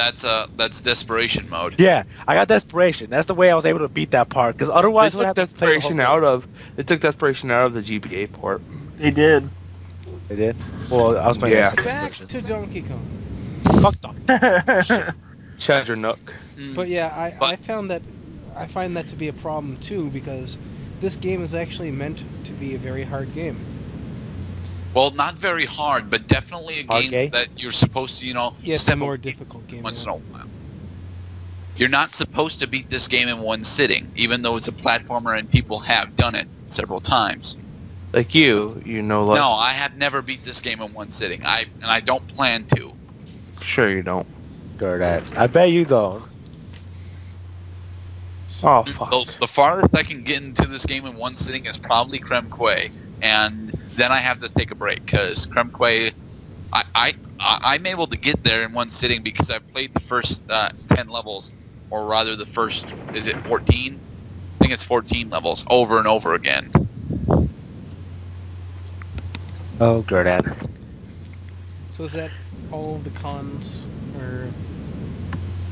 that's desperation mode. Yeah, I got desperation. That's the way I was able to beat that part, because otherwise They took desperation out of the GBA port. They did. They did? Well, I was playing Yeah. the second Back version. to Donkey Kong. Fuck the Treasure Nook. But yeah, I find that to be a problem too, because this game is actually meant to be a very hard game. Well, not very hard, but definitely a game Okay. that you're supposed to, Yes, a step more away difficult game. once yeah. in a while. You're not supposed to beat this game in one sitting, even though it's a platformer and people have done it several times. Like you know, like... No, I have never beat this game in one sitting. And I don't plan to. Sure you don't. Gerdat. I bet you don't. Oh, fuck. The farthest I can get into this game in one sitting is probably Creme Quay, and then I have to take a break because Creme Quay, I'm able to get there in one sitting because I've played the first 10 levels, or rather the first, is it 14? I think it's 14 levels over and over again. Oh, Gerdat. So is that all of the cons, or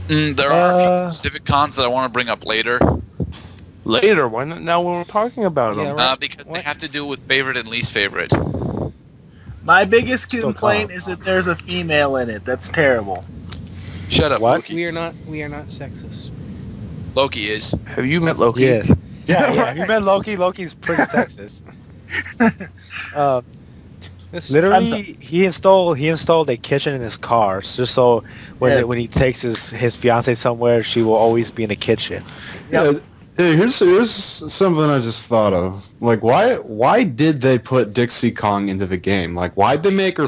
There are a few specific cons that I want to bring up later, Later, why not now when we're talking about Yeah, them? right. because they What? have to do with favorite and least favorite. My biggest Still complaint calm. is that there's a female in it. That's terrible. Shut up, What? Loki. we are not sexist. Loki is. Have you met Loki? Yes. Yeah. You met Loki. Loki's pretty sexist. This Literally, he installed a kitchen in his car just so when he takes his fiance somewhere, she will always be in the kitchen. Yeah. Hey, here's something I just thought of. Like, why did they put Dixie Kong into the game? Like, why'd they make her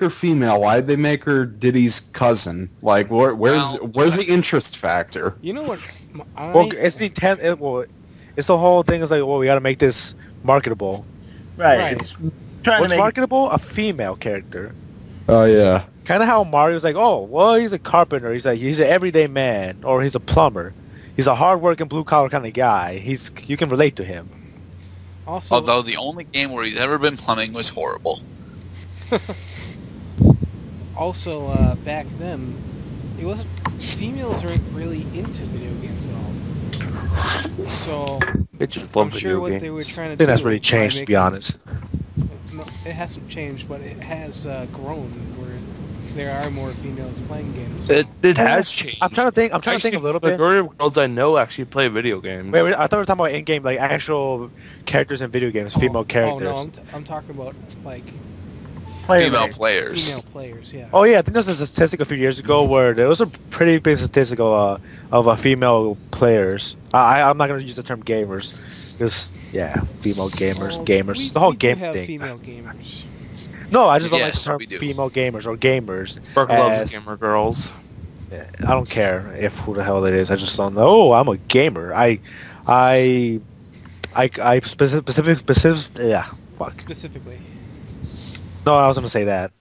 female? Why'd they make her Diddy's cousin? Like, where's the interest factor? You know what? Well, it's the intent. It's the whole thing is like, well, we got to make this marketable. Right. Right. It's trying What's to make marketable? A female character. Oh yeah. Kind of how Mario's like, oh, well, he's a carpenter. He's an everyday man, or he's a plumber. He's a hard-working, blue-collar kind of guy. You can relate to him. Also, Although the only game where he's ever been plumbing was horrible. also back then, it wasn't females weren't really into video games at all. So Bitches I'm love sure video what games. they were trying to I do. think that's really by changed, to be making- honest. No, it hasn't changed, but it has grown where there are more females playing games. It has changed. I'm trying to think a little The bit. majority of girls I know actually play video games. Wait, I thought we were talking about in-game, like actual characters in video games, female characters. Oh no, I'm talking about like Female players. female players. Yeah. Oh yeah, I think there was a statistic a few years ago where there was a pretty big statistic of female players. I'm not gonna use the term gamers, because female gamers, Well, gamers, the whole we game do have thing. female gamers. No, I just don't like Yes, the term we do. female gamers or gamers. Burke as- loves gamer girls. I don't care if who the hell it is. I just don't know. Oh, I'm a gamer. I Specifically. No, I was gonna say that.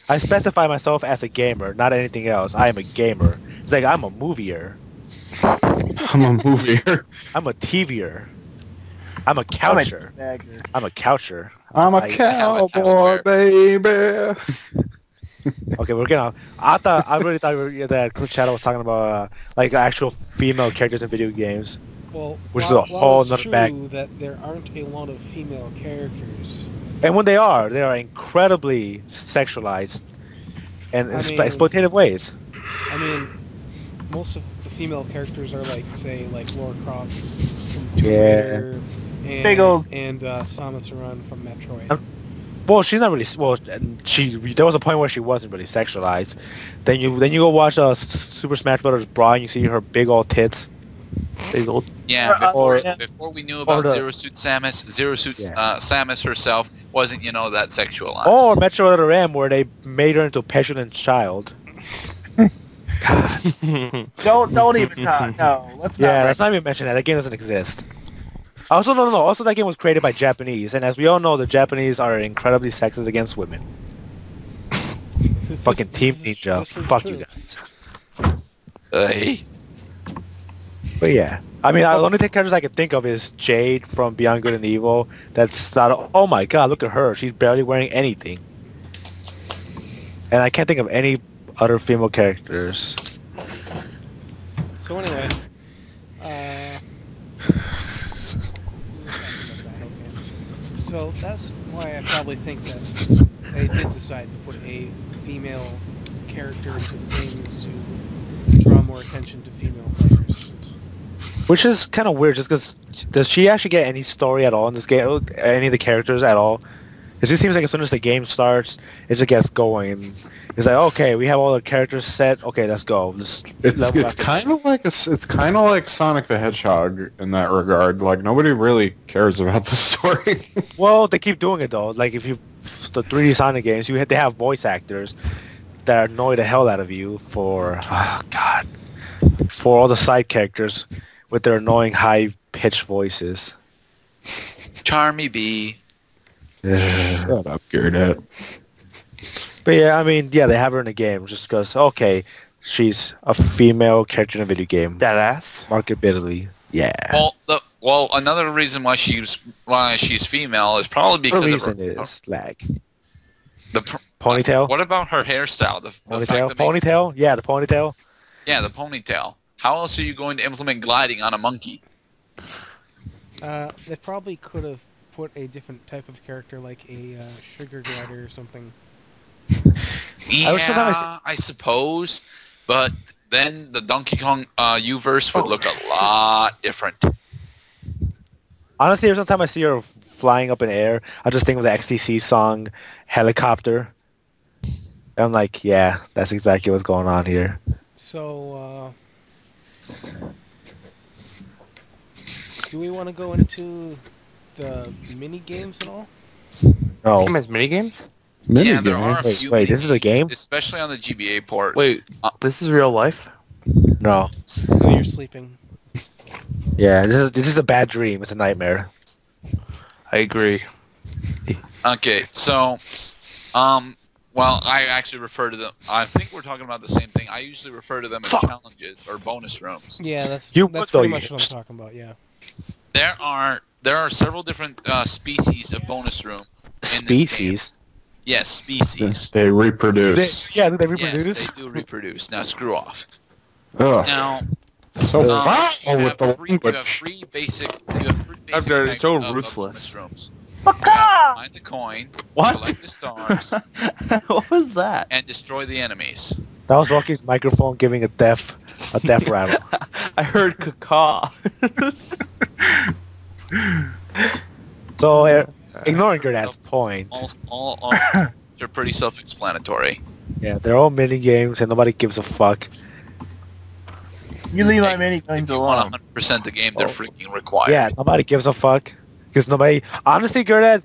I specify myself as a gamer, not anything else. I am a gamer. It's like I'm a movier. I'm a movier. I'm a TVer. I'm a coucher. I'm a coucher. I'm a I- cowboy, baby. Okay, we're getting off. I really thought that Cliff Shadow was talking about like actual female characters in video games. Well, Which is while, a while whole it's nother true bag. that there aren't a lot of female characters. And when they are incredibly sexualized and in I mean- exploitative ways. I mean, most of the female characters are like, say, like Lara Croft from Tomb Raider and, Big old- and Samus Aran from Metroid. Well, she's not really. Well, there was a point where she wasn't really sexualized. Then you go watch Super Smash Bros. Brawl, and you see her big old tits. Big old. Yeah, Or- before we knew about the- Zero Suit Samus, Yeah. Samus herself wasn't, that sexualized. Or Metroid Other M, where they made her into a petulant child. Don't even talk. No, let's not. Yeah, let's not even mention that. That game doesn't exist. Also, no. Also, that game was created by Japanese, and as we all know, the Japanese are incredibly sexist against women. This Fucking is- Team this is- Ninja. this is Fuck true. you guys. Hey. But yeah, I mean, the only characters I can think of is Jade from Beyond Good and Evil. That's not. Oh my God, look at her. She's barely wearing anything. And I can't think of any other female characters. So anyway, so that's why I probably think that they did decide to put a female character into the games to draw more attention to female players. Which is kind of weird, just because does she actually get any story at all in this game? Any of the characters at all? It just seems like as soon as the game starts, it just gets going. And it's like, okay, we have all the characters set. Okay, let's go. It's kind of like it's kind of like Sonic the Hedgehog in that regard. Like nobody really cares about the story. Well, they keep doing it though. Like if you the 3D Sonic games, they have voice actors that annoy the hell out of you for for all the side characters with their annoying high-pitched voices. Charmy B. Shut up, Gerdat. But yeah, I mean, yeah, they have her in the game just because, okay, she's a female character in a video game. That ass. Marketability. Yeah. Well, another reason why she's female is probably The because reason of her, is lag. the Ponytail? What about her hairstyle? The Ponytail? fact that Ponytail? Yeah, the ponytail. Yeah, the ponytail. How else are you going to implement gliding on a monkey? They probably could have put a different type of character, like a sugar glider or something. Yeah, I suppose, but then the Donkey Kong U-verse would look a lot different. Honestly, every time I see her flying up in air, I just think of the XTC song, Helicopter. I'm like, yeah, that's exactly what's going on here. So, do we want to go into the mini games at all? No. Game has minigames? Yeah, there are a few Wait, this is a game? especially on the GBA port. Wait, this is real life? No. No, you're sleeping. Yeah, this is a bad dream. It's a nightmare. I agree. Okay, so, well, I actually refer to them. I think we're talking about the same thing. I usually refer to them as challenges or bonus rooms. Yeah, that's You pretty would, much though, what I'm talking about. Yeah. There are several different species of bonus rooms. In this game. Species? Yes, species. They reproduce. They reproduce? Yes, they do reproduce. Now screw off. Ugh. Now, So foul you with the have language. three basic They're types so of ruthless. bonus rooms. You have to find the coin, What? collect the stars, What was that? and destroy the enemies. That was Rocky's microphone giving a death rattle. I heard caca. So, ignoring Gerdat's point, All they're pretty self-explanatory. yeah, they're all mini games and nobody gives a fuck. You leave my If mini games you alone. want 100% the game, they're freaking required. Yeah, nobody gives a fuck. Because nobody... Honestly, Gerdat,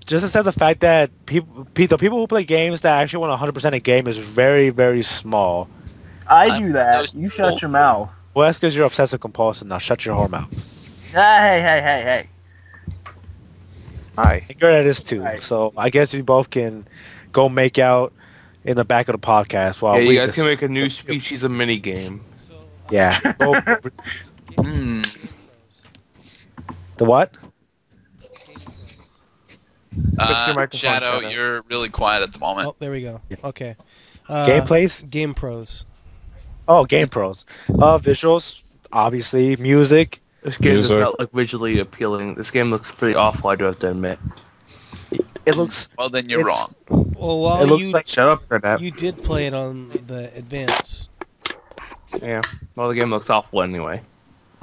just accept the fact that the people who play games that actually want 100% a game is very, very small. I do that. those You people- shut your mouth. Well, that's because you're obsessive compulsive. Now shut your whore mouth. Hey. Hi. And Gerdat is too. Right. So I guess you both can go make out in the back of the podcast while Yeah, we you guys just- can make a new species of minigame. So, Yeah. Go- Hmm. the what? your microphone, Shadow, Shadow. you're really quiet at the moment. oh, there we go. Okay. Gameplays? Game pros. Oh, game pros. Visuals, obviously. Music. This game is Music. not like visually appealing. This game looks pretty awful, I do have to admit. It looks... Well, then you're It's- wrong. Well, It while looks you like... Shut up for that. you did play it on the advance. Yeah. Well, the game looks awful anyway.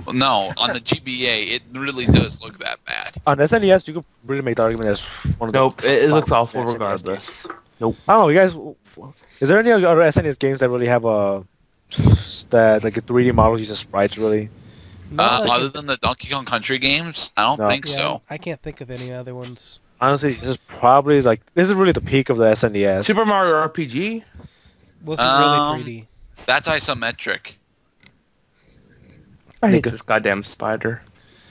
Well, no, on the GBA, it really does look that bad. On SNES, you could really make the argument as one of the... Nope, it looks top awful SNES regardless. games. I don't know, you guys... Is there any other SNES games that really have like a 3D model uses sprites, really? Not that I Other can- than the Donkey Kong Country games, I don't No. think yeah, so. I can't think of any other ones. Honestly, this is probably like... This is really the peak of the SNES. Super Mario RPG? Wasn't Um, really 3D. That's isometric. I I hate hate this goddamn spider.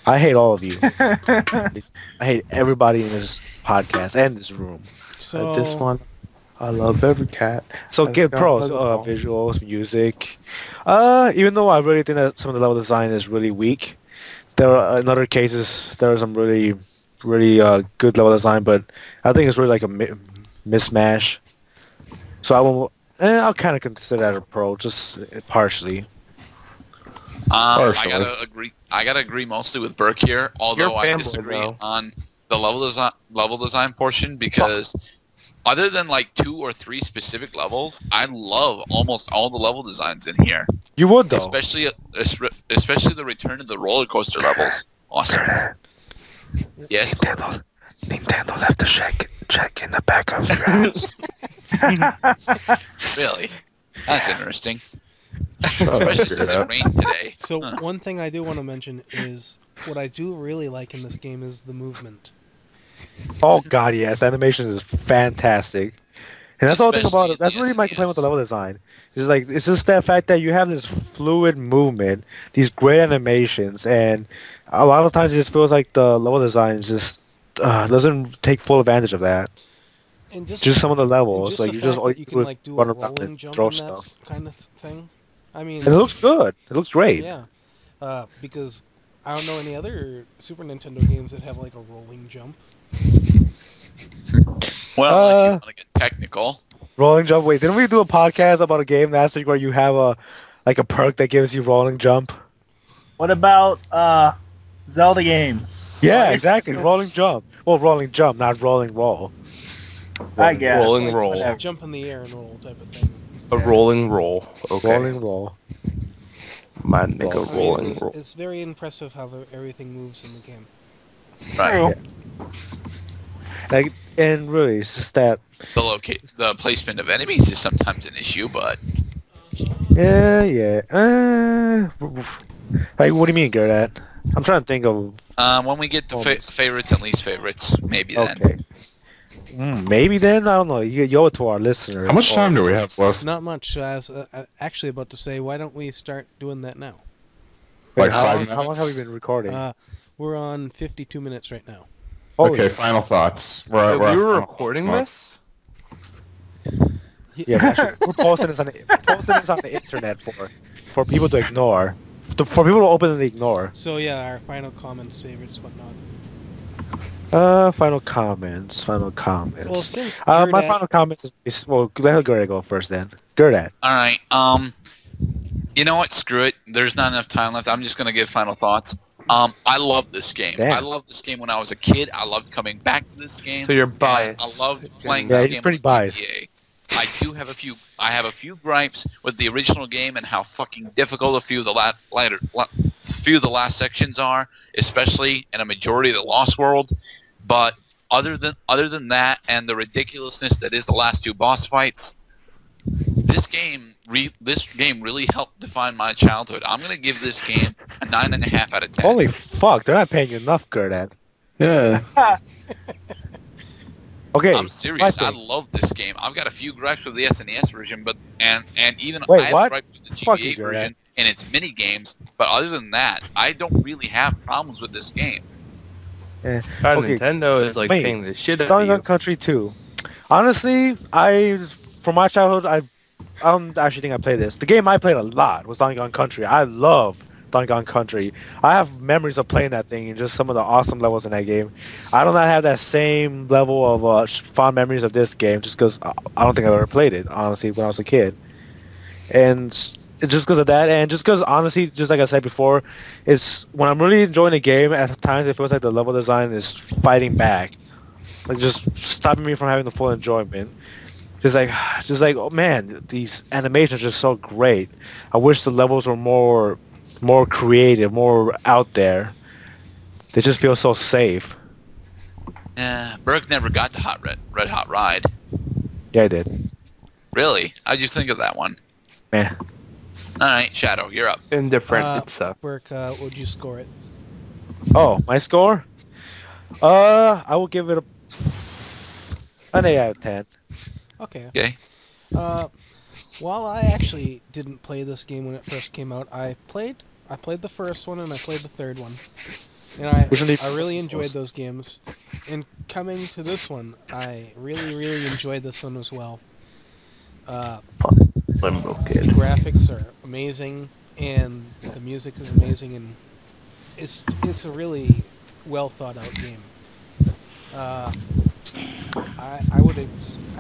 I hate all of you. I hate everybody in this podcast and this room. So This one. I love every cat. So That's give not pros, possible. visuals, music. Even though I really think that some of the level design is really weak, there are in other cases there are some really, really good level design, but I think it's really like a mismatch. So I'll kind of consider that a pro, just partially. I Partially. gotta agree. I gotta agree mostly with Burke here, although I fanboy, disagree though. on the level design portion because other than like 2 or 3 specific levels, I love almost all the level designs in here, You would though. especially the return of the roller coaster levels. Awesome. Yes. Nintendo left a check in the back of your house. Really? That's interesting. Shut up, Especially since it Gerdat. rained today. So Huh. one thing I do want to mention is what I do really like in this game is the movement. Oh god, yes, animation is fantastic. And that's the whole thing about Especially it. That's in the really my complaint with the SNES. level design. It's just that fact that you have this fluid movement, these great animations, and a lot of times it just feels like the level design just doesn't take full advantage of that. And Just some of the and levels, just like the you just fact all that you can do is like do a run around rolling and jump throw and that stuff. kind of thing. I mean, And it looks good. It looks great. yeah, because I don't know any other Super Nintendo games that have like a rolling jump. Well, if you Uh, want to get technical, Rolling jump. Wait, didn't we do a podcast about a game last week where you have a perk that gives you rolling jump? What about Zelda games? Yeah, exactly. Rolling jump. Well, rolling jump, not rolling roll. I guess. Rolling Like, roll. Whatever. Jump in the air and roll type of thing. A rolling roll. Okay. Rolling roll. My nigga, I mean, rolling roll. it's very impressive how everything moves in the game. right? Like, and really, it's just that. The placement of enemies is sometimes an issue, but Yeah. Like, what do you mean, Gerdat? I'm trying to think of. when we get to Almost. favorites and least favorites, maybe then. Okay. Maybe then I don't know. You owe it to our listeners. How much time do we have left? Not much. I was actually about to say, why don't we start doing that now? Like how 5 long, minutes? how long have we been recording? We're on 52 minutes right now. Okay, final thoughts. Wait, We're we at were final recording thoughts. this? Yeah, actually, we're posting this on the internet for people to ignore, for people to openly ignore. So yeah, our final comments, favorites, whatnot. Final comments. Well, since My Gerdat- final comments is well, let Gerdat go first then. Gerdat. All right. You know what? Screw it. There's not enough time left. I'm just gonna give final thoughts. I love this game. Damn. I loved this game when I was a kid. I loved coming back to this game. So you're And biased. I loved playing Yeah, this he's game pretty on biased. GBA. I have a few gripes with the original game and how fucking difficult a few of the last sections are, especially in a majority of the Lost World. But other than that and the ridiculousness that is the last 2 boss fights, this game really helped define my childhood. I'm gonna give this game a 9.5 out of 10. Holy fuck, they're not paying you enough, Gerdat. Yeah. Okay. I'm serious. my I thing. love this game. I've got a few gripes with the SNES version, but and even Wait, I have what? gripes with the Fuck GBA you, Gerdat. version and its mini games. But other than that, I don't really have problems with this game. Eh, God, okay. Nintendo is like Wait, paying the shit out Donkey of Kong you. Country 2. Honestly, from my childhood, I don't actually think I played this. The game I played a lot was Donkey Kong Country. I love Donkey Kong Country. I have memories of playing that thing and just some of the awesome levels in that game. I do not have that same level of fond memories of this game just because I don't think I've ever played it, honestly, when I was a kid. And just because of that, and just because, honestly, just like I said before, it's when I'm really enjoying the game, at times it feels like the level design is fighting back. Like, just stopping me from having the full enjoyment. Just like, oh man, these animations are just so great. I wish the levels were more creative, more out there. They just feel so safe. Burke never got to Red Hot Ride. Yeah, I did. Really? How'd you think of that one? Man. All right, Shadow, you're up. Indifferent. It sucks. Burke, what would you score it? Oh, my score? I will give it an 8 out of 10. Okay. Okay. While I actually didn't play this game when it first came out, I played the first one and I played the third one. And Which one did you I really play enjoyed most? those games. And coming to this one, I really enjoyed this one as well. Limbo The Kid. graphics are amazing, and the music is amazing, and it's a really well thought out game. Uh, I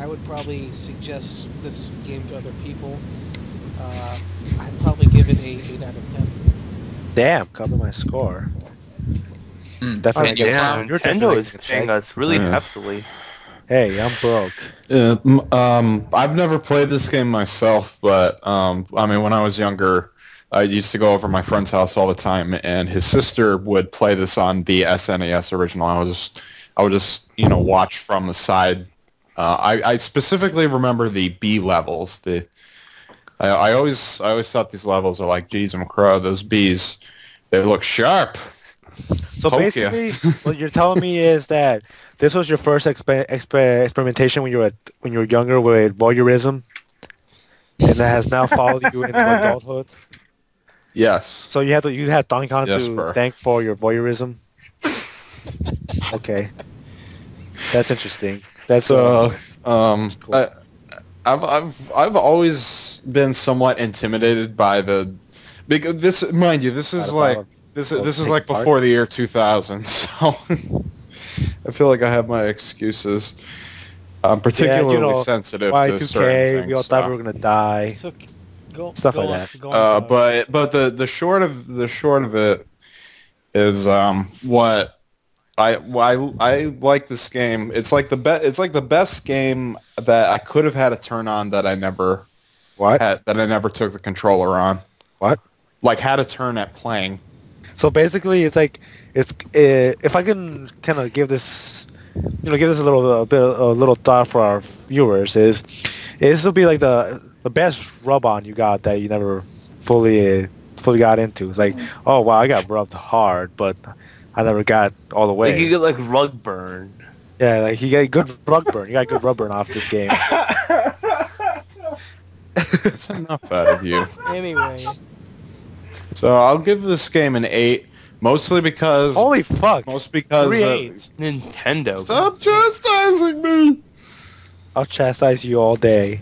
would probably suggest this game to other people. I'd probably give it a 8 out of 10. Damn, cover my score. Definitely. And you Yeah, clown. You're Nintendo definitely is gonna paying check. us really Yeah. heftily. Hey, I'm broke. I've never played this game myself, but I mean, when I was younger, I used to go over to my friend's house all the time, and his sister would play this on the SNES original. I would just watch from the side. I specifically remember the B levels. I always thought these levels are like, geez, McCrow, those Bs, they look sharp. So Poke ya. basically, what you're telling me is that this was your first experimentation when you were younger with voyeurism, and that has now followed you into adulthood. Yes. So you had Donkey Kong Yes, to Burr. thank for your voyeurism. Okay, that's interesting. That's So, cool. I've always been somewhat intimidated by because this, mind you, this is like this is like before the year 2000, so I feel like I have my excuses. I'm particularly sensitive to certain Y2K, things. we all thought we were gonna die. So go Stuff go like on, that. Go on, Doug. But the short of it is what I like this game. It's like the best game that I could have had a turn on that I never took the controller on. What? Like had a turn at playing. So basically, it's like if I can kind of give this a little thought for our viewers is this will be like the best rub-on you got that you never fully got into. It's like, oh wow, I got rubbed hard, but I never got all the way. Like you get like rug burn. Yeah, like you get good rug burn. You got good rug burn off this game. That's enough out of you. Anyway, So I'll give this game an 8, mostly because Holy fuck! 3 8s. Nintendo. Stop chastising me. I'll chastise you all day.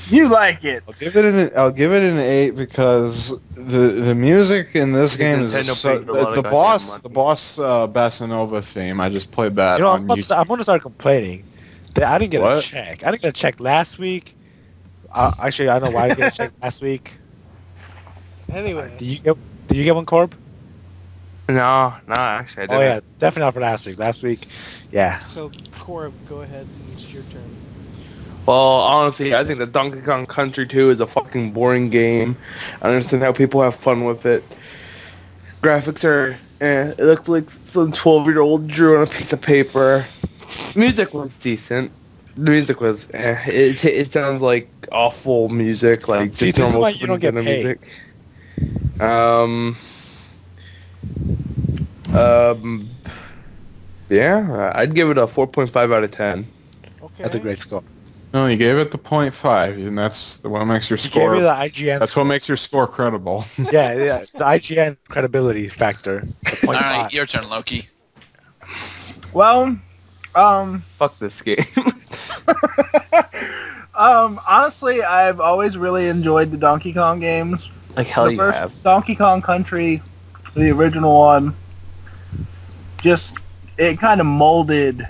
You like it. I'll give it an 8 because the music in this game is Nintendo so, paid a lot of the goddamn boss Bossa Nova theme. I just played that You know, on YouTube. I'm gonna start complaining that I didn't get a What? check. I didn't get a check last week. Actually, I know why I didn't get a check last week. anyway. Did you get one, Corb? No, actually I Oh didn't. yeah, definitely not for last week. Last week, yeah. So Cora, go ahead. It's your turn. Well, honestly, I think that Donkey Kong Country 2 is a fucking boring game. I understand how people have fun with it. Graphics are, it looked like some 12-year-old drew on a piece of paper. Music was decent. The music was, it sounds like awful music, like See, just this is normal why you don't get Nintendo paid. music. Yeah, I'd give it a 4.5 out of 10. Okay. That's a great score. No, you gave it the 0.5, and that's what makes your You gave score. me the IGN. That's what makes your score credible. yeah, the IGN credibility factor. The All 0.5. right, your turn, Loki. Well, Fuck this game. honestly, I've always really enjoyed the Donkey Kong games. Like hell The you first have. Donkey Kong Country, the original one, it kind of molded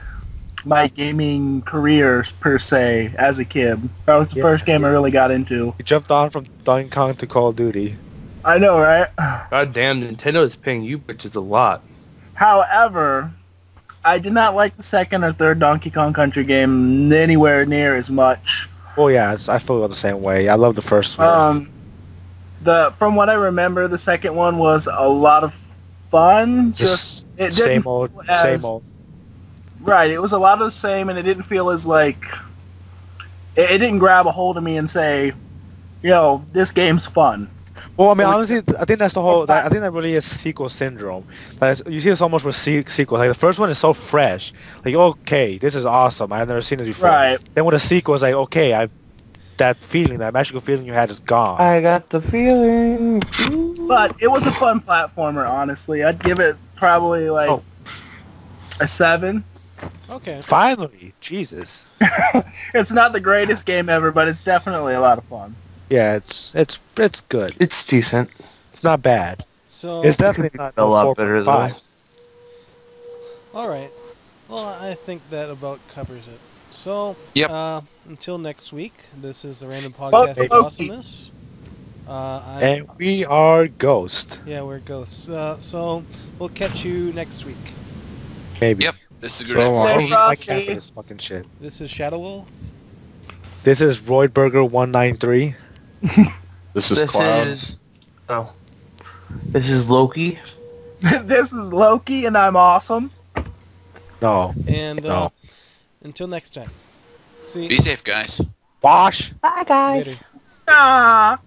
my gaming career per se as a kid. That was the first game I really got into. You jumped on from Donkey Kong to Call of Duty. I know, right? God damn, Nintendo is paying you bitches a lot. However, I did not like the second or third Donkey Kong Country game anywhere near as much. Oh yeah, I feel the same way. I love the first one. From what I remember, the second one was a lot of fun. Just it same didn't old, feel as- same old. Right, it was a lot of the same, and it didn't feel as like it didn't grab a hold of me and say, this game's fun. Well, I mean, honestly, I think that's the whole. I think that really is sequel syndrome. Like, you see it so much with sequels. Like the first one is so fresh. Like, okay, this is awesome. I've never seen this before. Right. Then with a sequel, it's like, okay, that feeling, that magical feeling you had is gone. I got the feeling. But it was a fun platformer, honestly. I'd give it probably like a 7. Okay. Finally, Jesus. It's not the greatest game ever, but it's definitely a lot of fun. Yeah, it's good. It's decent. It's not bad. So, It's definitely not A lot better though. 4.5. all right. Well, I think that about covers it. So, Yep. Until next week, this is the Random Well, Podcast of Loki. Awesomeness. I'm, And we are Ghost. yeah, we're ghosts. So, we'll catch you next week. Maybe. Yep. This is So good. long. I Stay hate my frosty. cancel this fucking shit. This is Shadow Wolf. This is Roydburger193. This is This Cloud. is... Oh. This is Loki. This is Loki, and I'm awesome. No. And No. until next time. See Be safe, guys. Wash. you later. Ah.